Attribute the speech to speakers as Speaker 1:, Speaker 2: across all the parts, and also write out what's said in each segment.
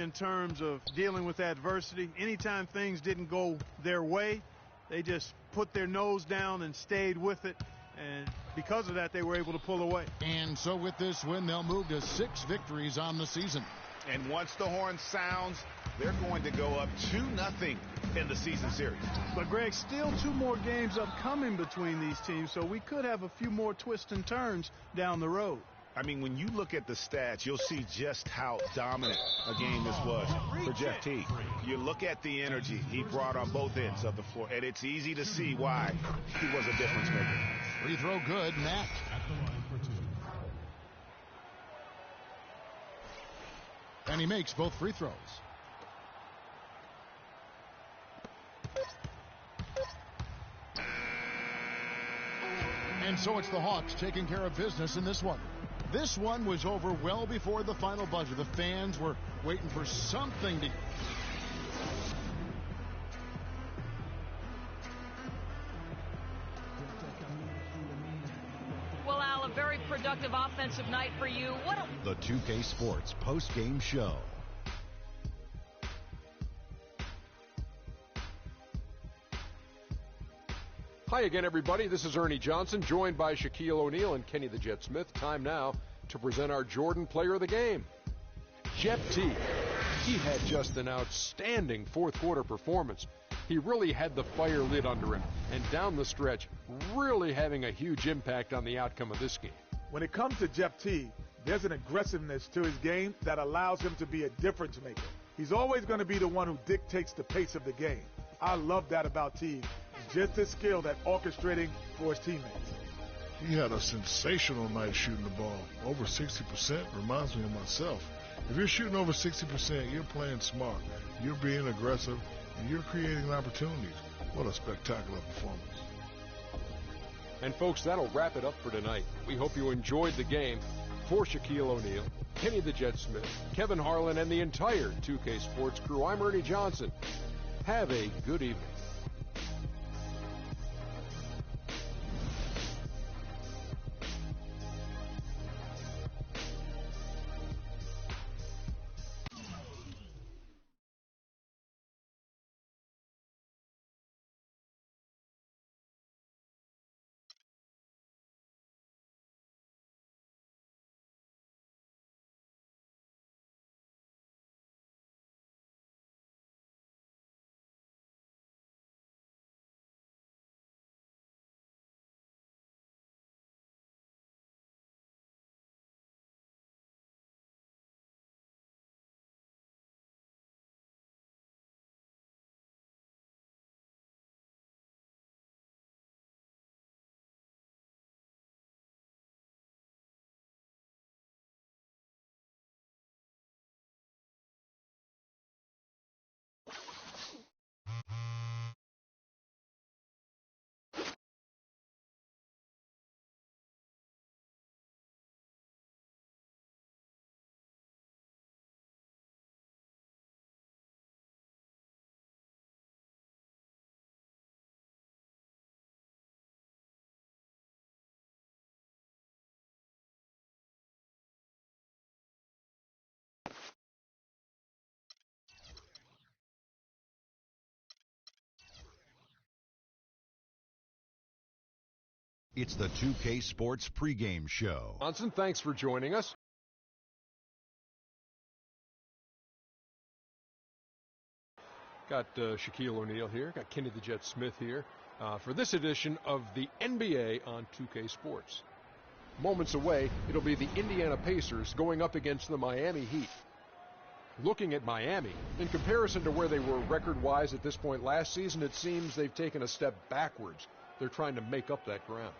Speaker 1: in terms of dealing with adversity. Anytime things didn't go their way, they just put their nose down and stayed with it. And because of that, they were able to pull away.
Speaker 2: And so with this win, they'll move to 6 victories on the season.
Speaker 3: And once the horn sounds, they're going to go up 2-0 in the season series.
Speaker 1: But, Greg, still 2 more games upcoming between these teams, so we could have a few more twists and turns down the road.
Speaker 3: I mean, when you look at the stats, you'll see just how dominant a game this was for Jeff Teague. You look at the energy he brought on both ends of the floor, and it's easy to see why he was a difference maker.
Speaker 2: Free throw good, Matt. And he makes both free throws. And so it's the Hawks taking care of business in this one. This one was over well before the final buzzer. The fans were waiting for something to...
Speaker 4: Well, Al, a very productive offensive night for you.
Speaker 5: The 2K Sports post-game show.
Speaker 6: Hi again, everybody. This is Ernie Johnson, joined by Shaquille O'Neal and Kenny the Jet Smith. Time now to present our Jordan Player of the Game. Jeff Teague. He had just an outstanding fourth-quarter performance. He really had the fire lit under him, and down the stretch, really having a huge impact on the outcome of this game.
Speaker 7: When it comes to Jeff Teague, there's an aggressiveness to his game that allows him to be a difference maker. He's always going to be the one who dictates the pace of the game. I love that about Teague. Just his skill at orchestrating for his teammates.
Speaker 8: He had a sensational night shooting the ball. Over 60% reminds me of myself. If you're shooting over 60%, you're playing smart. You're being aggressive, and you're creating opportunities. What a spectacular performance.
Speaker 6: And, folks, that'll wrap it up for tonight. We hope you enjoyed the game. For Shaquille O'Neal, Kenny the Jet Smith, Kevin Harlan, and the entire 2K Sports crew, I'm Ernie Johnson. Have a good evening.
Speaker 5: It's the 2K Sports pregame show.
Speaker 6: Johnson, thanks for joining us. Got Shaquille O'Neal here. Got Kenny the Jet Smith here for this edition of the NBA on 2K Sports. Moments away, it'll be the Indiana Pacers going up against the Miami Heat. Looking at Miami, in comparison to where they were record-wise at this point last season, it seems they've taken a step backwards. They're trying to make up that ground.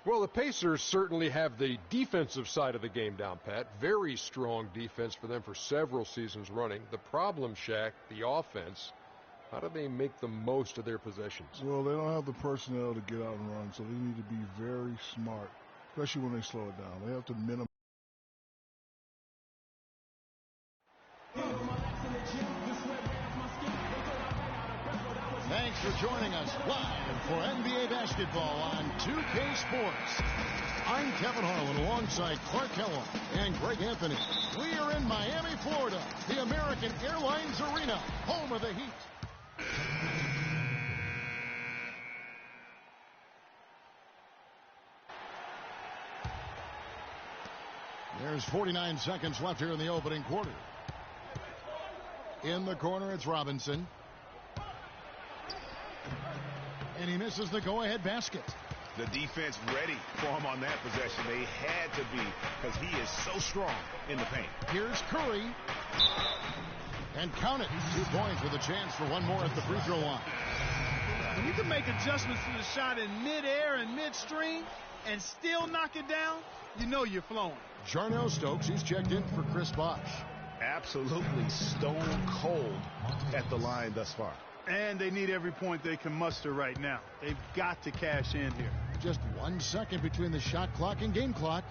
Speaker 6: Well, the Pacers certainly have the defensive side of the game down pat. Very strong defense for them for several seasons running. The problem, Shaq, the offense, how do they make the most of their possessions?
Speaker 8: Well, they don't have the personnel to get out and run, so they need to be very smart, especially when they slow it down. They have to minimize.
Speaker 2: Thanks for joining us live for NBA basketball on 2K Sports. I'm Kevin Harlan alongside Clark Kellogg and Greg Anthony. We are in Miami, Florida American Airlines Arena, home of the Heat. There's 49 seconds left here in the opening quarter. In the corner, it's Robinson. And he misses the go-ahead basket.
Speaker 3: The defense ready for him on that possession. They had to be, because he is so strong in the paint.
Speaker 2: Here's Curry. And count it. 2 points with a chance for one more at the free throw line.
Speaker 1: When you can make adjustments to the shot in midair and midstream and still knock it down, you know you're flowing.
Speaker 2: Jarnell Stokes, he's checked in for Chris Bosh.
Speaker 3: Absolutely stone cold at the line thus far.
Speaker 1: And they need every point they can muster right now. They've got to cash in here.
Speaker 2: Just 1 second between the shot clock and game clock.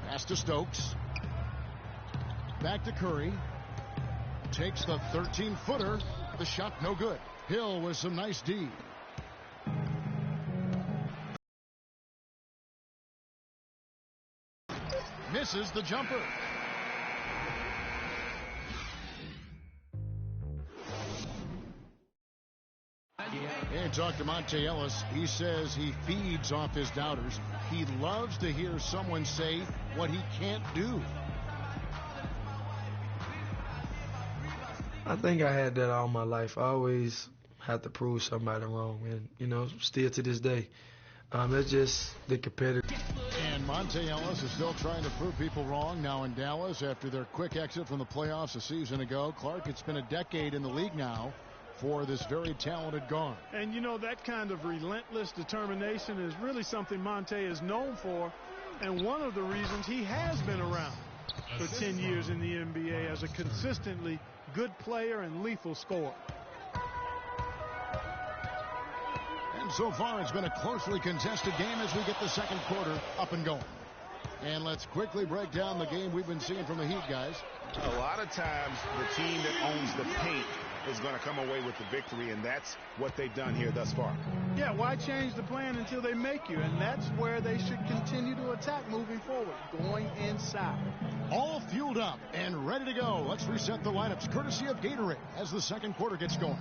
Speaker 2: Pass to Stokes. Back to Curry. Takes the 13-footer. The shot no good. Hill with some nice D. Misses the jumper. And talk to Monte Ellis. He says he feeds off his doubters. He loves to hear someone say what he can't do.
Speaker 9: I think I had that all my life. I always had to prove somebody wrong, and, you know, still to this day. That's just the competitor.
Speaker 2: And Monte Ellis is still trying to prove people wrong now in Dallas after their quick exit from the playoffs a season ago. Clark, it's been a decade in the league now for this very talented guard.
Speaker 1: And, you know, that kind of relentless determination is really something Monte is known for, and one of the reasons he has been around for 10 years in the NBA as a consistently good player and lethal scorer.
Speaker 2: And so far, it's been a closely contested game as we get the second quarter up and going. And let's quickly break down the game we've been seeing from the Heat, guys.
Speaker 3: A lot of times, the team that owns the paint is going to come away with the victory, and that's what they've done here thus far.
Speaker 1: Yeah, why change the plan until they make you? And that's where they should continue to attack moving forward, going inside.
Speaker 2: All fueled up and ready to go. Let's reset the lineups courtesy of Gatorade as the second quarter gets going.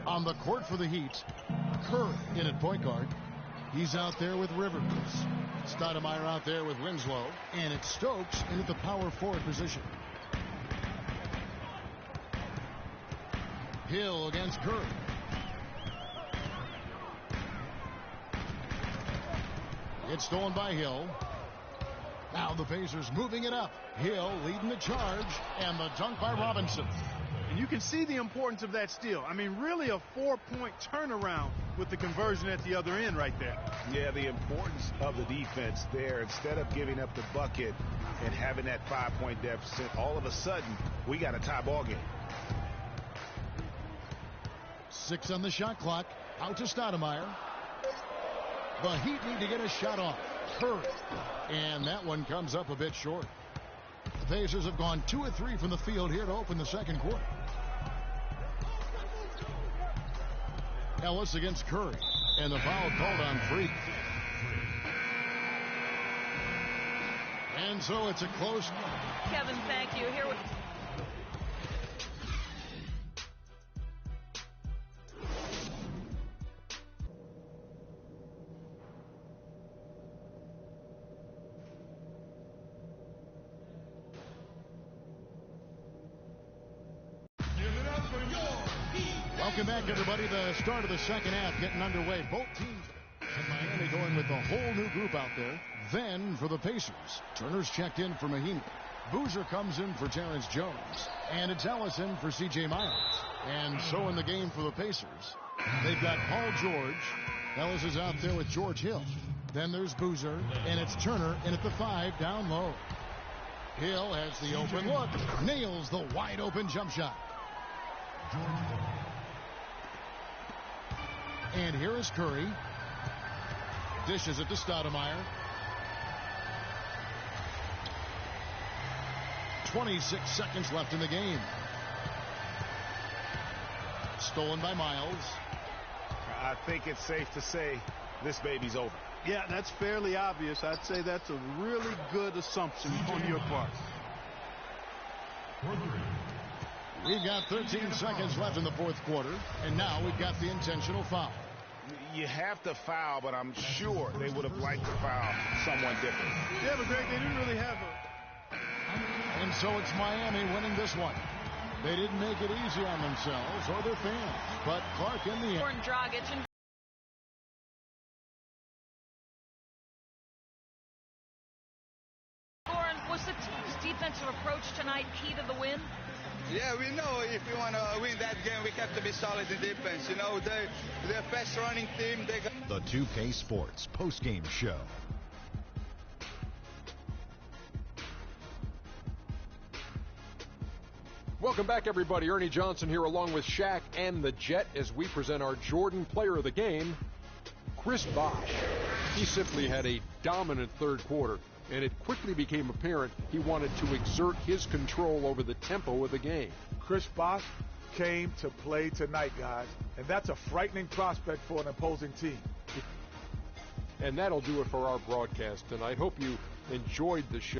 Speaker 2: On the court for the Heat, Curry in at point guard. He's out there with Rivers. Stoudemire out there with Winslow. And it's Stokes in at the power forward position. Hill against Curry. It's stolen by Hill. Now the Pacers moving it up. Hill leading the charge, and the dunk by Robinson.
Speaker 1: And you can see the importance of that steal. I mean, really a 4-point turnaround with the conversion at the other end right there.
Speaker 3: Yeah, the importance of the defense there. Instead of giving up the bucket and having that 5-point deficit, all of a sudden, we got a tie ball game.
Speaker 2: 6 on the shot clock. Out to Stoudemire. The Heat need to get a shot off. Curry. And that one comes up a bit short. The Pacers have gone 2 of 3 from the field here to open the second quarter. Ellis against Curry. And the foul called on Freak. And so it's a close.
Speaker 4: Kevin, thank you. Here we
Speaker 2: Welcome back, everybody. The start of the second half getting underway. Both teams in Miami going with a whole new group out there. Then for the Pacers, Turner's checked in for Mahinmi. Boozer comes in for Terrence Jones. And it's Ellis in for C.J. Miles. And so in the game for the Pacers, they've got Paul George. Ellis is out there with George Hill. Then there's Boozer, and it's Turner in at the 5 down low. Hill has the open look, nails the wide open jump shot. And here is Curry. Dishes it to Stoudemire. 26 seconds left in the game. Stolen by Miles.
Speaker 3: I think it's safe to say this baby's over.
Speaker 1: Yeah, that's fairly obvious. I'd say that's a really good assumption on your part.
Speaker 2: We've got 13 seconds left in the fourth quarter, and now we've got the intentional foul.
Speaker 3: You have to foul, but I'm sure they would have liked to foul someone different.
Speaker 1: Yeah, but Greg, they didn't really have a...
Speaker 2: And so it's Miami winning this one. They didn't make it easy on themselves or their fans, but Clark in the end.
Speaker 4: Dragic and was the team's defensive approach tonight key to the win?
Speaker 10: Yeah, we know if we want to win that game, we have to be solid in defense. You know, they're a fast running team. They got
Speaker 5: The 2K Sports postgame show.
Speaker 6: Welcome back, everybody. Ernie Johnson here along with Shaq and the Jet as we present our Jordan player of the game, Chris Bosh. He simply had a dominant third quarter, and it quickly became apparent he wanted to exert his control over the tempo of the game.
Speaker 7: Chris Bosh came to play tonight, guys, and that's a frightening prospect for an opposing team.
Speaker 6: And that'll do it for our broadcast tonight. Hope you enjoyed the show.